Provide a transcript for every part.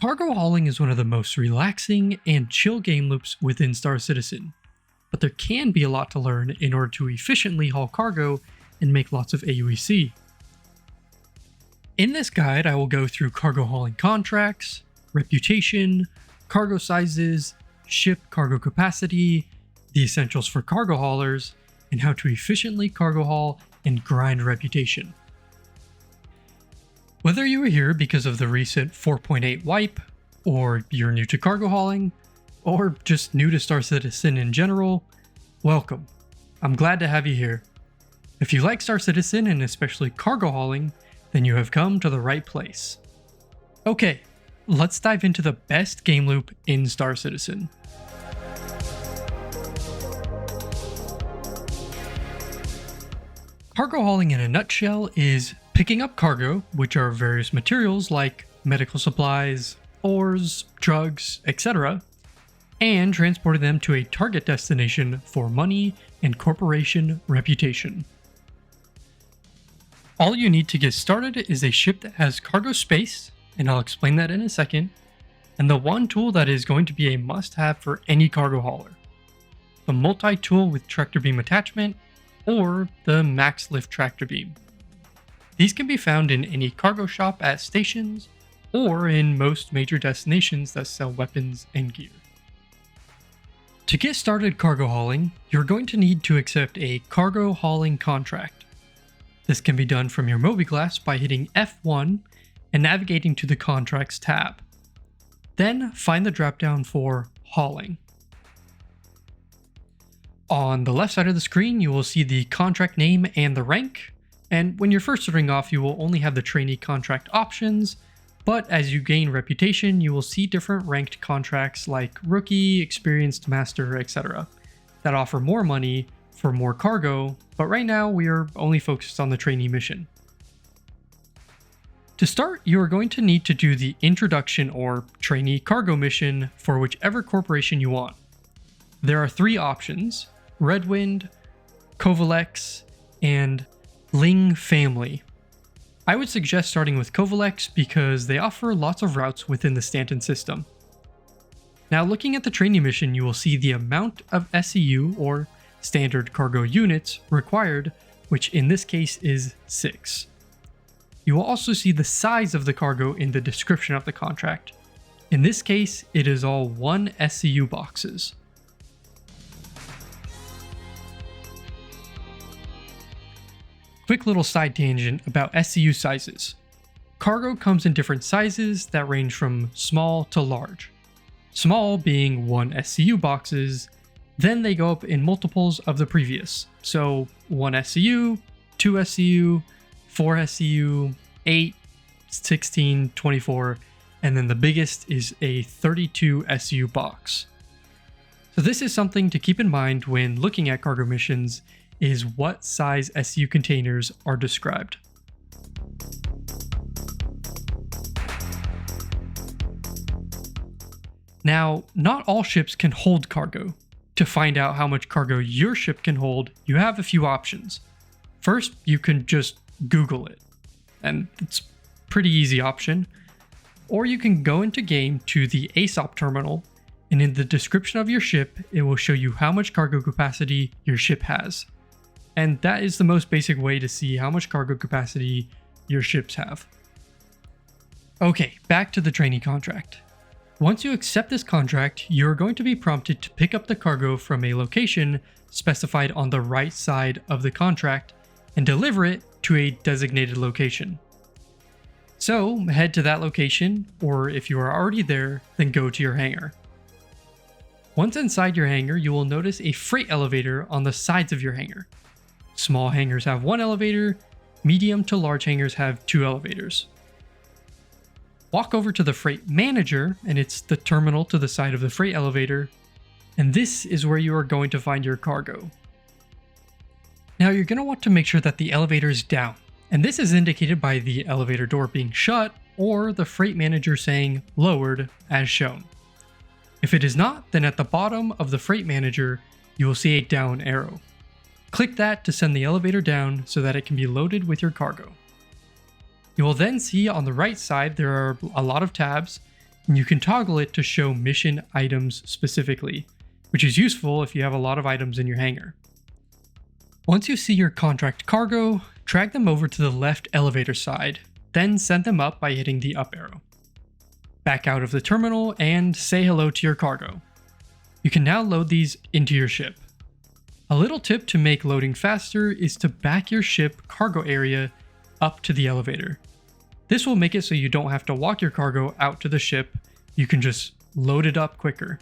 Cargo hauling is one of the most relaxing and chill game loops within Star Citizen, but there can be a lot to learn in order to efficiently haul cargo and make lots of AUEC. In this guide, I will go through cargo hauling contracts, reputation, cargo sizes, ship cargo capacity, the essentials for cargo haulers, and how to efficiently cargo haul and grind reputation. Whether you are here because of the recent 4.8 wipe, or you're new to cargo hauling, or just new to Star Citizen in general, welcome. I'm glad to have you here. If you like Star Citizen and especially cargo hauling, then you have come to the right place. Okay, let's dive into the best game loop in Star Citizen. Cargo hauling in a nutshell is picking up cargo, which are various materials like medical supplies, ores, drugs, etc., and transporting them to a target destination for money and corporation reputation. All you need to get started is a ship that has cargo space, and I'll explain that in a second, and the one tool that is going to be a must-have for any cargo hauler: the multi-tool with tractor beam attachment, or the max lift tractor beam. These can be found in any cargo shop at stations, or in most major destinations that sell weapons and gear. To get started cargo hauling, you're going to need to accept a cargo hauling contract. This can be done from your mobiGlas by hitting F1 and navigating to the Contracts tab. Then find the dropdown for Hauling. On the left side of the screen, you will see the contract name and the rank, and when you're first starting off, you will only have the trainee contract options, but as you gain reputation, you will see different ranked contracts like Rookie, Experienced, Master, etc. that offer more money for more cargo, but right now we are only focused on the trainee mission. To start, you are going to need to do the introduction or trainee cargo mission for whichever corporation you want. There are three options: Redwind, Covalex, and Ling Family. I would suggest starting with Covalex because they offer lots of routes within the Stanton system. Now, looking at the trainee mission, you will see the amount of SCU or standard cargo units required, which in this case is 6. You will also see the size of the cargo in the description of the contract. In this case, it is all 1 SCU boxes. Quick little side tangent about SCU sizes. Cargo comes in different sizes that range from small to large. Small being 1 SCU boxes, then they go up in multiples of the previous. So 1 SCU, 2 SCU, 4 SCU, 8, 16, 24, and then the biggest is a 32 SCU box. So this is something to keep in mind when looking at cargo missions, is what size SCU containers are described. Now, not all ships can hold cargo. To find out how much cargo your ship can hold, you have a few options. First, you can just Google it, and it's a pretty easy option. Or you can go into game to the ASOP terminal, and in the description of your ship, it will show you how much cargo capacity your ship has. And that is the most basic way to see how much cargo capacity your ships have. Okay, back to the trainee contract. Once you accept this contract, you're going to be prompted to pick up the cargo from a location specified on the right side of the contract and deliver it to a designated location. So head to that location, or if you are already there, then go to your hangar. Once inside your hangar, you will notice a freight elevator on the sides of your hangar. Small hangars have 1 elevator, medium to large hangars have 2 elevators. Walk over to the freight manager, and it's the terminal to the side of the freight elevator, and this is where you are going to find your cargo. Now you're going to want to make sure that the elevator is down, and this is indicated by the elevator door being shut or the freight manager saying lowered as shown. If it is not, then at the bottom of the freight manager, you will see a down arrow. Click that to send the elevator down so that it can be loaded with your cargo. You will then see on the right side there are a lot of tabs, and you can toggle it to show mission items specifically, which is useful if you have a lot of items in your hangar. Once you see your contract cargo, drag them over to the left elevator side, then send them up by hitting the up arrow. Back out of the terminal and say hello to your cargo. You can now load these into your ship. A little tip to make loading faster is to back your ship cargo area up to the elevator. This will make it so you don't have to walk your cargo out to the ship, you can just load it up quicker.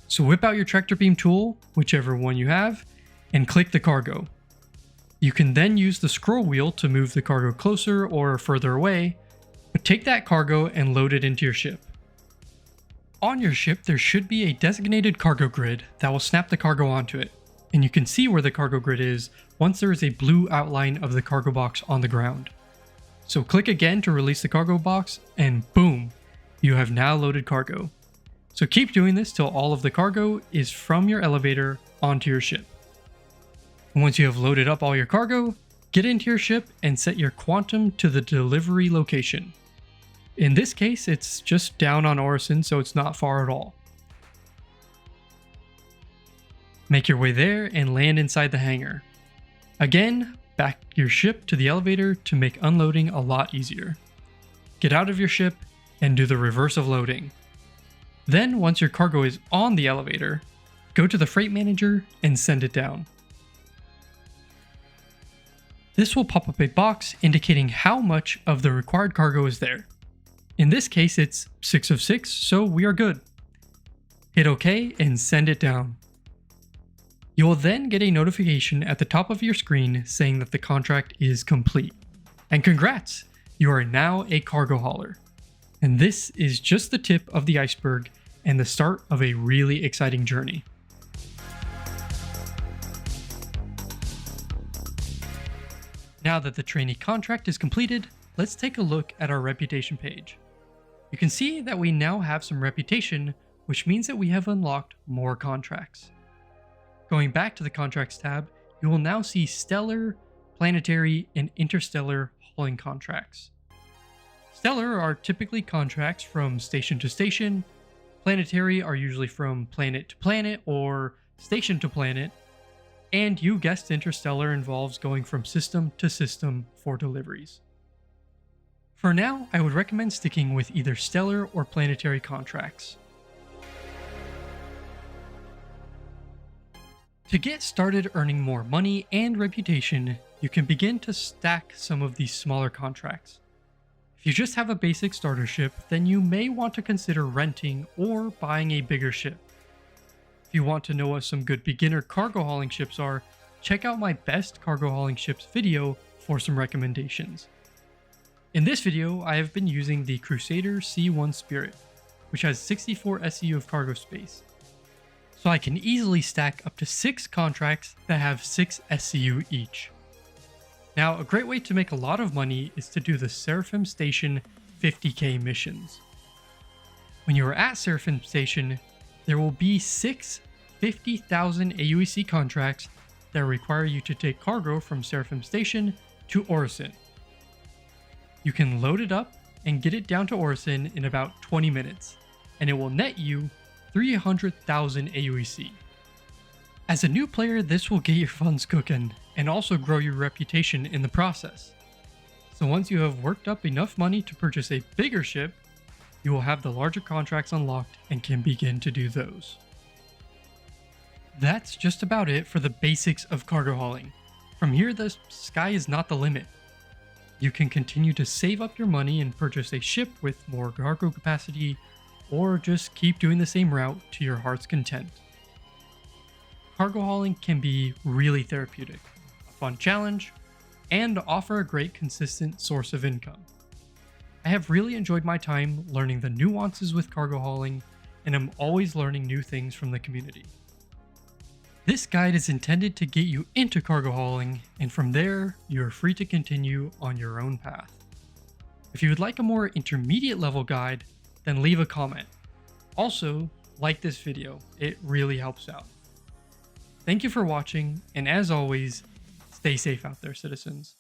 So whip out your tractor beam tool, whichever one you have, and click the cargo. You can then use the scroll wheel to move the cargo closer or further away, but take that cargo and load it into your ship. On your ship, there should be a designated cargo grid that will snap the cargo onto it, and you can see where the cargo grid is once there is a blue outline of the cargo box on the ground. So click again to release the cargo box, and boom, you have now loaded cargo. So keep doing this till all of the cargo is from your elevator onto your ship. And once you have loaded up all your cargo, get into your ship and set your quantum to the delivery location. In this case, it's just down on Orison, so it's not far at all. Make your way there and land inside the hangar. Again, back your ship to the elevator to make unloading a lot easier. Get out of your ship and do the reverse of loading. Then, once your cargo is on the elevator, go to the freight manager and send it down. This will pop up a box indicating how much of the required cargo is there. In this case, it's 6 of 6, so we are good. Hit OK and send it down. You will then get a notification at the top of your screen saying that the contract is complete. And congrats! You are now a cargo hauler. And this is just the tip of the iceberg and the start of a really exciting journey. Now that the trainee contract is completed, let's take a look at our reputation page. You can see that we now have some reputation, which means that we have unlocked more contracts. Going back to the Contracts tab, you will now see Stellar, Planetary, and Interstellar hauling contracts. Stellar are typically contracts from station to station, Planetary are usually from planet to planet or station to planet, and you guessed Interstellar involves going from system to system for deliveries. For now, I would recommend sticking with either Stellar or Planetary contracts. To get started earning more money and reputation, you can begin to stack some of these smaller contracts. If you just have a basic starter ship, then you may want to consider renting or buying a bigger ship. If you want to know what some good beginner cargo hauling ships are, check out my best cargo hauling ships video for some recommendations. In this video, I have been using the Crusader C1 Spirit, which has 64 SCU of cargo space. So I can easily stack up to 6 contracts that have 6 SCU each. Now, a great way to make a lot of money is to do the Seraphim Station 50k missions. When you are at Seraphim Station, there will be 6 50,000 AUEC contracts that require you to take cargo from Seraphim Station to Orison. You can load it up and get it down to Orison in about 20 minutes, and it will net you 300,000 AUEC. As a new player, this will get your funds cooking and also grow your reputation in the process. So once you have worked up enough money to purchase a bigger ship, you will have the larger contracts unlocked and can begin to do those. That's just about it for the basics of cargo hauling. From here, the sky is not the limit. You can continue to save up your money and purchase a ship with more cargo capacity, or just keep doing the same route to your heart's content. Cargo hauling can be really therapeutic, a fun challenge, and offer a great consistent source of income. I have really enjoyed my time learning the nuances with cargo hauling, and I'm always learning new things from the community. This guide is intended to get you into cargo hauling, and from there, you are free to continue on your own path. If you would like a more intermediate level guide, then leave a comment. Also, like this video, it really helps out. Thank you for watching, and as always, stay safe out there, citizens.